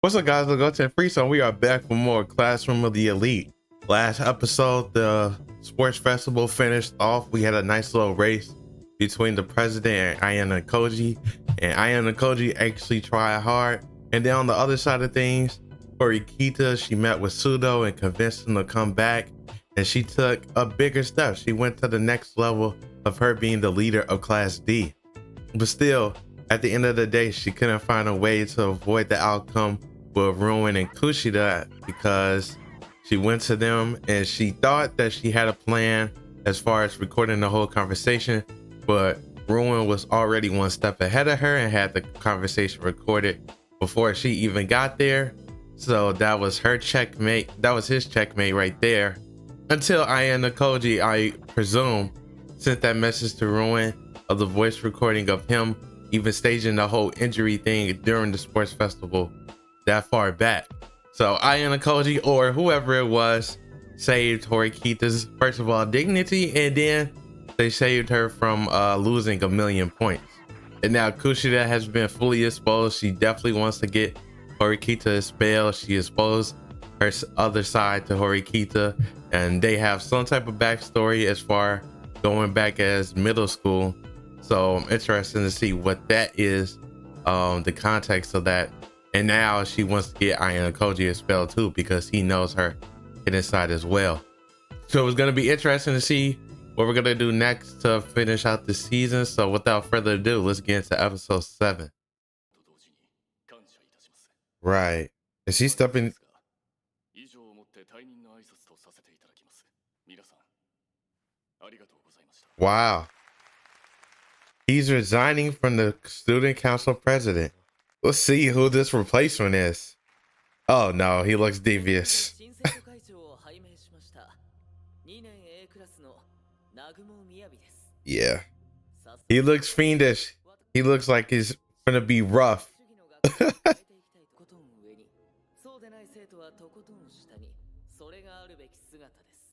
What's up, guys? GotenFreecss, and we are back for more Classroom of the Elite. Last episode, the sports festival finished off. We had a nice little race between the president and Ayana Koji, and Ayana Koji actually tried hard. And then on the other side of things, Horikita, she met with Sudo and convinced him to come back, and she took a bigger step. She went to the next level of her being the leader of Class D. But still, at the end of the day, she couldn't find a way to avoid the outcome with Ruin and Kyoushitsu, because she went to them and she thought that she had a plan as far as recording the whole conversation, but Ruin was already one step ahead of her and had the conversation recorded before she even got there. So that was her checkmate. That was his checkmate right there, until Ayana Koji, I presume, sent that message to Ruin of the voice recording of him even staging the whole injury thing during the sports festival that far back. So Ayana Koji, or whoever it was, saved Horikita's, first of all, dignity, and then they saved her from losing 1,000,000 points. And now Kyoushitsu has been fully exposed. She definitely wants to get Horikita expelled. She exposed her other side to Horikita, and they have some type of backstory as far going back as middle school. So I'm interested to see what that is, the context of that. And now she wants to get Ayana Koji expelled too, because he knows her hidden side as well. So it's going to be interesting to see what we're going to do next to finish out the season. So without further ado, let's get into episode 7. Right. Is she stepping? Wow. He's resigning from the student council president. Let's see who this replacement is. Oh no, he looks devious. Yeah. He looks fiendish. He looks like he's gonna be rough.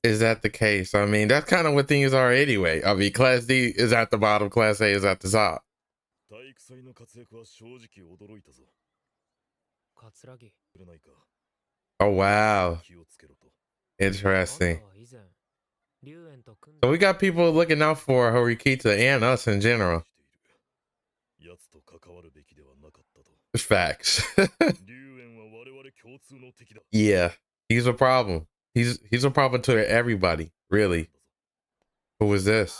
Is that the case? I mean, that's kind of what things are anyway. I mean, Class D is at the bottom, Class A is at the top. Oh wow, interesting. So we got people looking out for Horikita and us in general. Facts. Yeah, he's a problem. He's a problem to everybody, really. Who is this?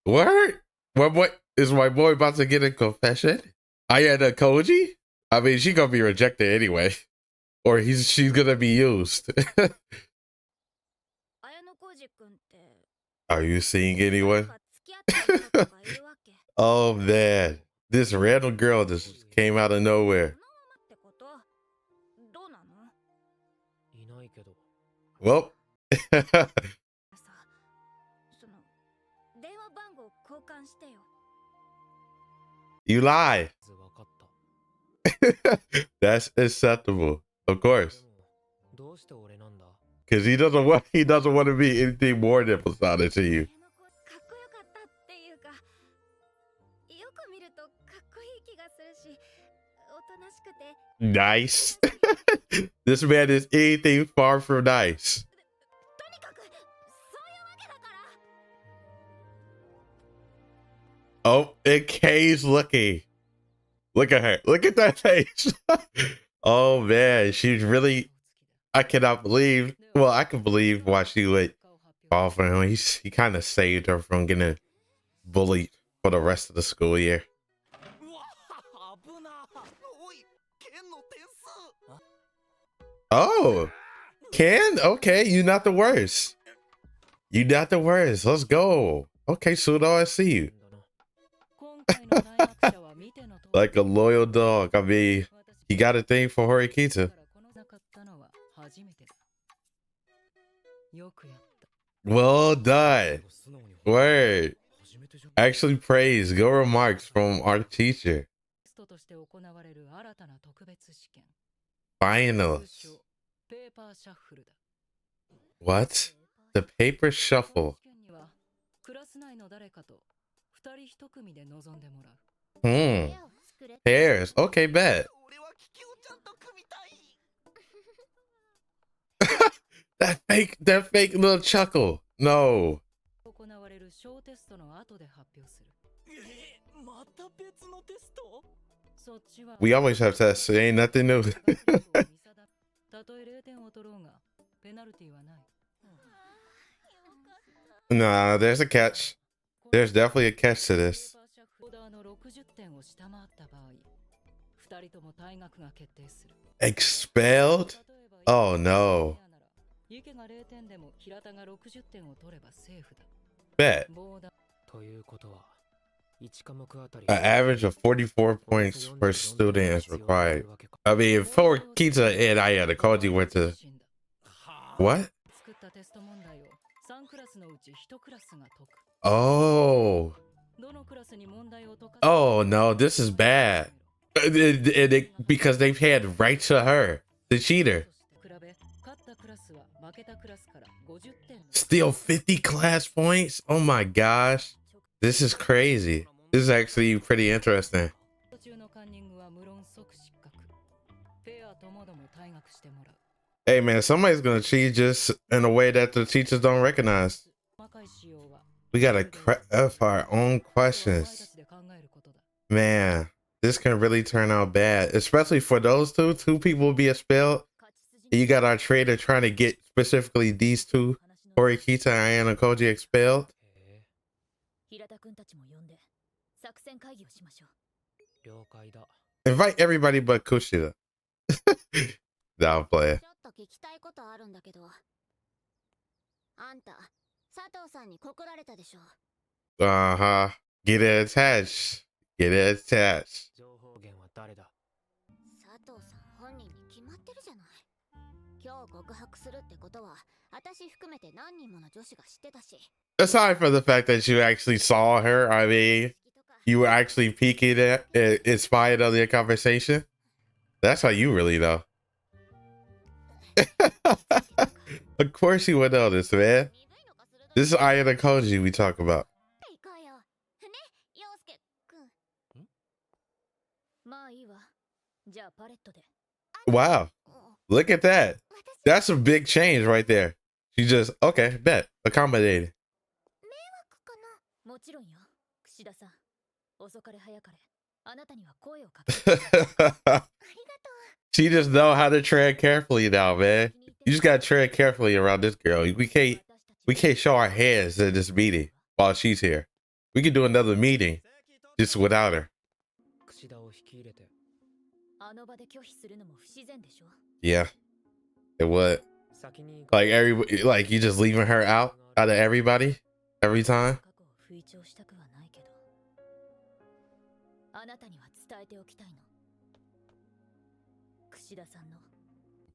What? What is my boy about to get a confession? Ayana Koji? I mean, she gonna be rejected anyway, or she's gonna be used. Are you seeing anyone? Oh man, this random girl just came out of nowhere. Well. You lie. That's acceptable, of course. Because he doesn't want to be anything more than Posada to you. Nice. This man is anything far from nice. Oh, and Kay's looking. Look at her. Look at that face. Oh man, she's really. I cannot believe. Well, I can believe why she would fall for him. He kind of saved her from getting bullied for the rest of the school year. Oh, Ken? Okay, you not the worst. You not the worst. Let's go. Okay, Sudo, I see you. Like a loyal dog. I mean, he got a thing for Horikita. Well done. Word. Actually praise. Good remarks from our teacher. Finals. What? The paper shuffle. Hmm. Hairs. Okay, bet. That fake little chuckle. No. We always have tests. It ain't nothing new. Nah, there's a catch. There's definitely a catch to this. Expelled? Oh no. Bet. An average of 44 points per student is required. I mean, if Horikita and Ayana went to... What? Oh. Oh no, this is bad. Because they've had right to her, the cheater. Still 50 class points? Oh my gosh. This is crazy. This is actually pretty interesting. Hey man, somebody's gonna cheat just in a way that the teachers don't recognize. We gotta craft our own questions. Man, this can really turn out bad, especially for those two people will be expelled. You got our trader trying to get specifically these two, Horikita and Ayana Koji, expelled. Invite everybody but Kushida. Down player. Uh-huh. Get it attached. Get it attached. Aside from the fact that you actually saw her, I mean, you were actually peeking at inspired of their conversation. That's how you really know. Of course you would know this, man. This is Ayana Koji we talk about. Wow. Look at that. That's a big change right there. She just, okay, bet. Accommodated. She just know how to tread carefully now, man. You just gotta tread carefully around this girl. We can't show our hands at this meeting while she's here. We can do another meeting just without her. Yeah, it would. Like everybody, like you just leaving her out of everybody every time.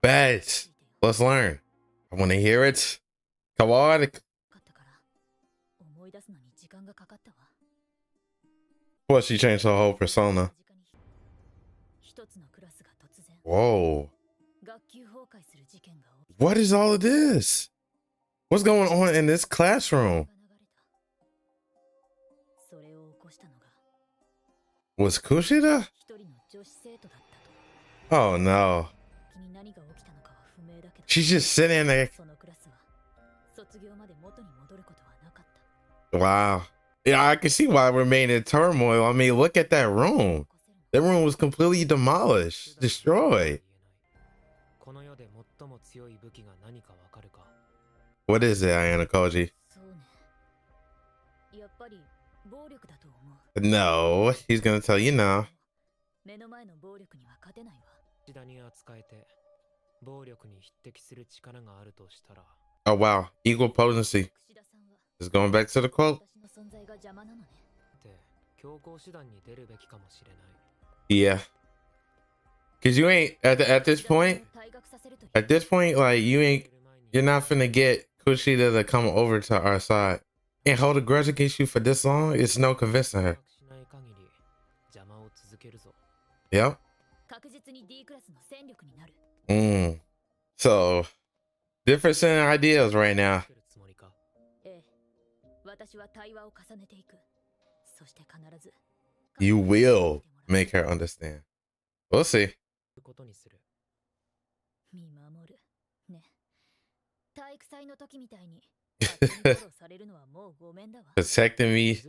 Bet. Let's learn. I want to hear it. Come on. Of course, she changed her whole persona. Whoa. What is all of this? What's going on in this classroom? Was Kushida? Oh no. She's just sitting there. Wow. Yeah, I can see why it remained in turmoil. I mean, look at that room. That room was completely demolished, destroyed. What is it, Ayana Koji? No, he's gonna tell you now. Oh wow, equal potency. Just going back to the quote. Yeah, cause you ain't at this point. At this point, like you're not finna get Kushida to come over to our side and hold a grudge against you for this long. It's no convincing her. Yep. So difference in ideas right now. You will make her understand. We'll see. Protecting me.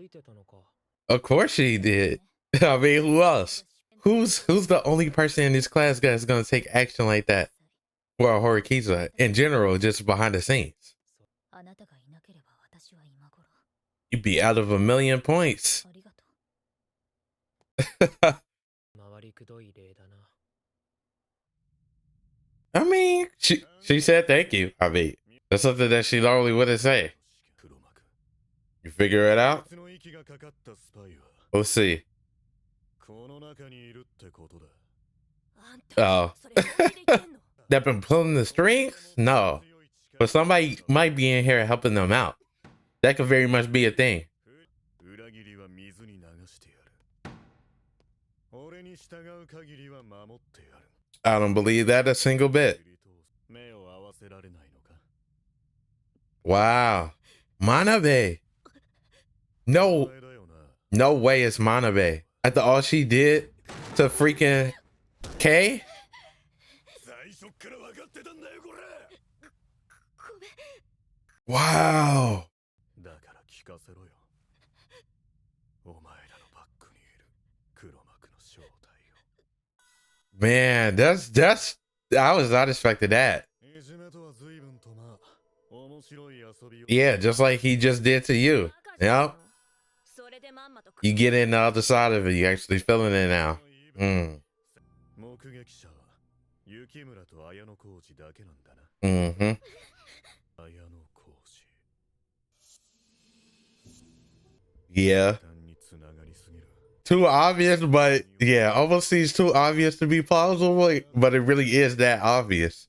Of course she did. I mean, who else? Who's the only person in this class that's gonna take action like that? Well, Horikita in general, just behind the scenes. You'd be out of 1,000,000 points. I mean, she said thank you. I mean, that's something that she normally wouldn't say. You figure it out? We'll see. Oh. They've been pulling the strings? No. But somebody might be in here helping them out. That could very much be a thing. I don't believe that a single bit. Wow. Manabe. No way it's Manabe. After all she did to freaking K? Wow. Man, that's I was not expecting that. Yeah, just like he just did to you. Yeah. You get in the other side of it. You actually feeling it now. Mm-hmm. Yeah. Too obvious, but yeah, almost seems too obvious to be plausible, but it really is that obvious.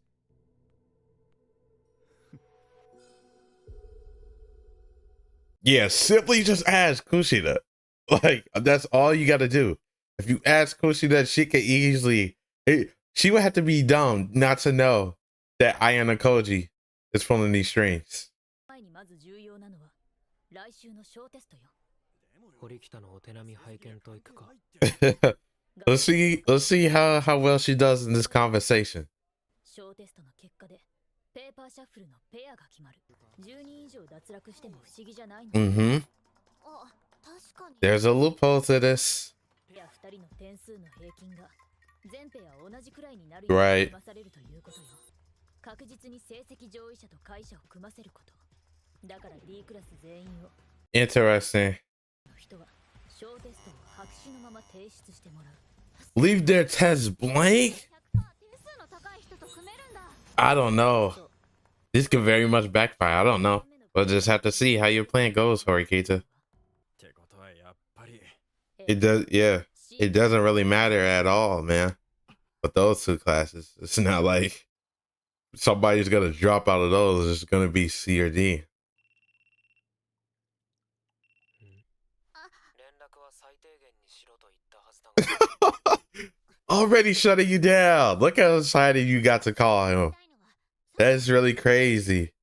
Yeah, simply just ask Kushida. Like, that's all you got to do. If you ask Kushida, she could easily, she would have to be dumb not to know that Ayano Koji is pulling these strings. Let's see how well she does in this conversation. Mm-hmm. There's a loophole to this. Right. Interesting. Leave their tests blank? I don't know. This could very much backfire. I don't know. We'll just have to see how your plan goes, Horikita. It does, yeah. It doesn't really matter at all, man. But those two classes, it's not like somebody's gonna drop out of those. It's gonna be C or D. Already shutting you down. Look how excited you got to call him. That's really crazy.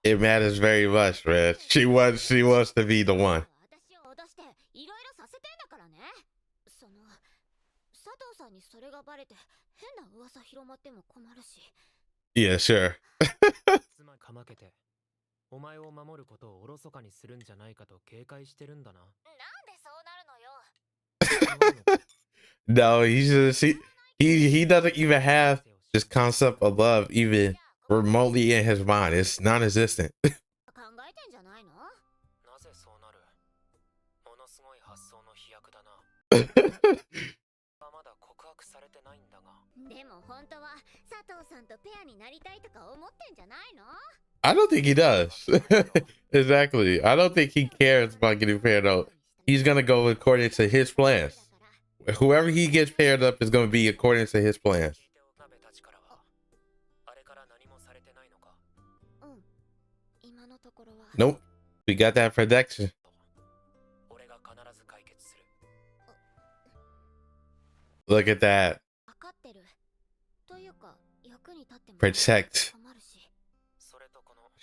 It matters very much, man. She wants to be the one. Yeah, sure. No, he doesn't even have this concept of love even remotely in his mind. It's non-existent. I don't think he does. Exactly. I don't think he cares about getting paired up. He's gonna go according to his plans. Whoever he gets paired up is gonna be according to his plans. Nope. We got that protection. Look at that. Protect.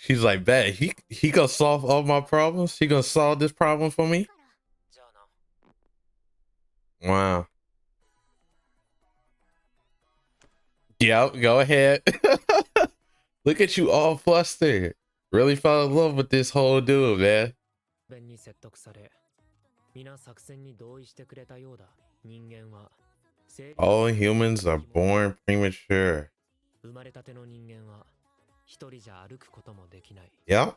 She's like, bet he gonna solve all my problems. He gonna solve this problem for me. Wow. Yep, go ahead. Look at you all flustered. Really fell in love with this whole dude, man. All humans are born premature. Yeah.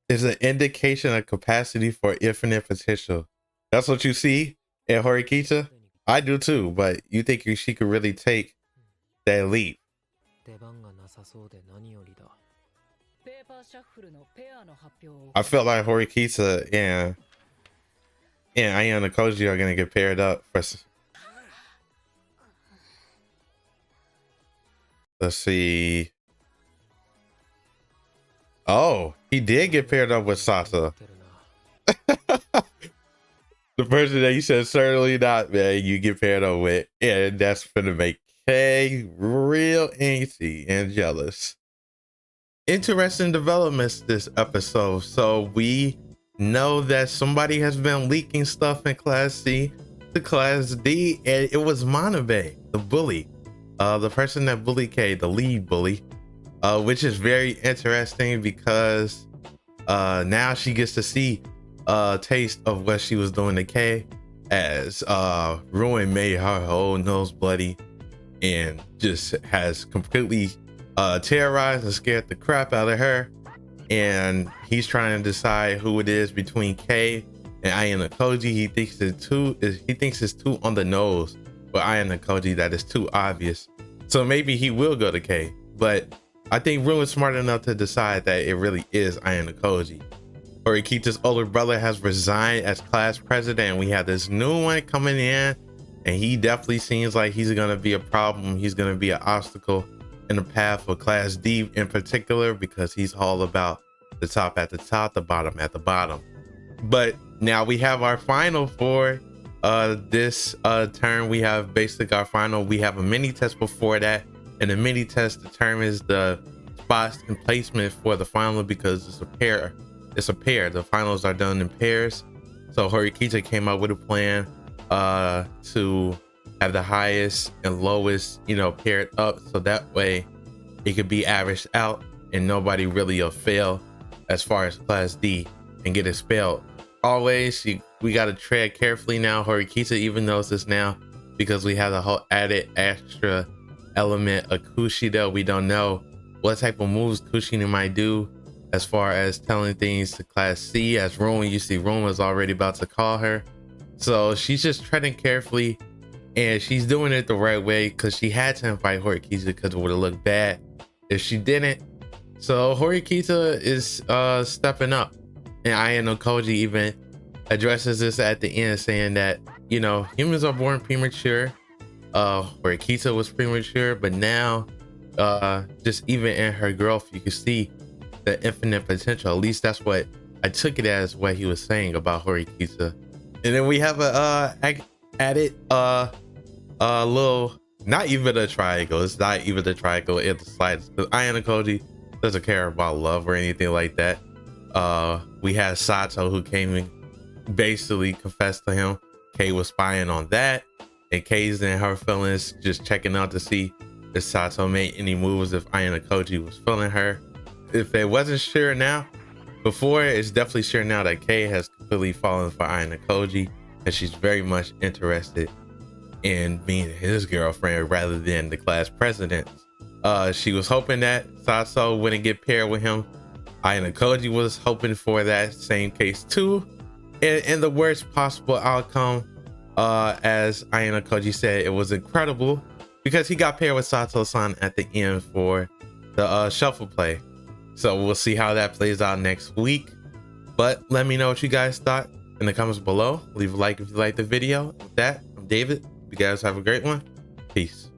It's an indication of capacity for infinite potential. That's what you see in Horikita? I do too, but you think she could really take that leap? I felt like Horikita and Ayano Koji are gonna get paired up for. Let's see. Oh, he did get paired up with Sasa. The person that you said certainly not, man, you get paired up with. And that's gonna make Kay real antsy and jealous. Interesting developments this episode. So we know that somebody has been leaking stuff in Class C to Class D, and it was Manabe, the bully. The person that bullied Kay, the lead bully. Which is very interesting because now she gets to see a taste of what she was doing to Kay, as Ruin made her whole nose bloody and just has completely terrorized and scared the crap out of her. And he's trying to decide who it is between Kay and Ayano Koji. He thinks it's too on the nose, but Ayano Koji that is too obvious. So maybe he will go to Kay, but I think Ruin's smart enough to decide that it really is Ayano Koji. Horikita's older brother has resigned as class president, and we have this new one coming in, and he definitely seems like he's gonna be a problem. He's gonna be an obstacle in the path for Class D in particular, because he's all about the top at the top, the bottom at the bottom. But now we have our final for this term. We have basically our final. We have a mini test before that, and the mini test determines the spots and placement for the final, because it's a pair. The finals are done in pairs. So Horikita came up with a plan to have the highest and lowest, paired up, so that way it could be averaged out and nobody really will fail as far as Class D and get expelled. Always, we got to tread carefully now, Horikita, even though it's this now, because we have the whole added extra element of Kushida. We don't know what type of moves Kushida might do as far as telling things to Class C. As Ruin, you see Ruin was already about to call her, so she's just treading carefully, and she's doing it the right way because she had to invite Horikita, because it would have looked bad if she didn't. So Horikita is stepping up, and Ayano Koji even addresses this at the end, saying that humans are born premature. Horikita was premature, but now just even in her growth, you can see the infinite potential. At least that's what I took it as, what he was saying about Horikita. And then we have a added little, not even a triangle. It's not even a triangle in the slightest, because Ayano Koji doesn't care about love or anything like that. We had Sato, who came and basically confessed to him. Kay was spying on that, and Kay's in her feelings, just checking out to see if Sato made any moves, if Ayano Koji was feeling her. If it wasn't sure now, before, it's definitely sure now that Kay has completely fallen for Ayano Koji, and she's very much interested in being his girlfriend rather than the class president. She was hoping that Sato wouldn't get paired with him. Ayano Koji was hoping for that same case too. And the worst possible outcome, as Ayano Koji said, it was incredible because he got paired with Sato-san at the end for the shuffle play. So we'll see how that plays out next week. But let me know what you guys thought in the comments below. Leave a like if you liked the video. With that, I'm David. You guys have a great one. Peace.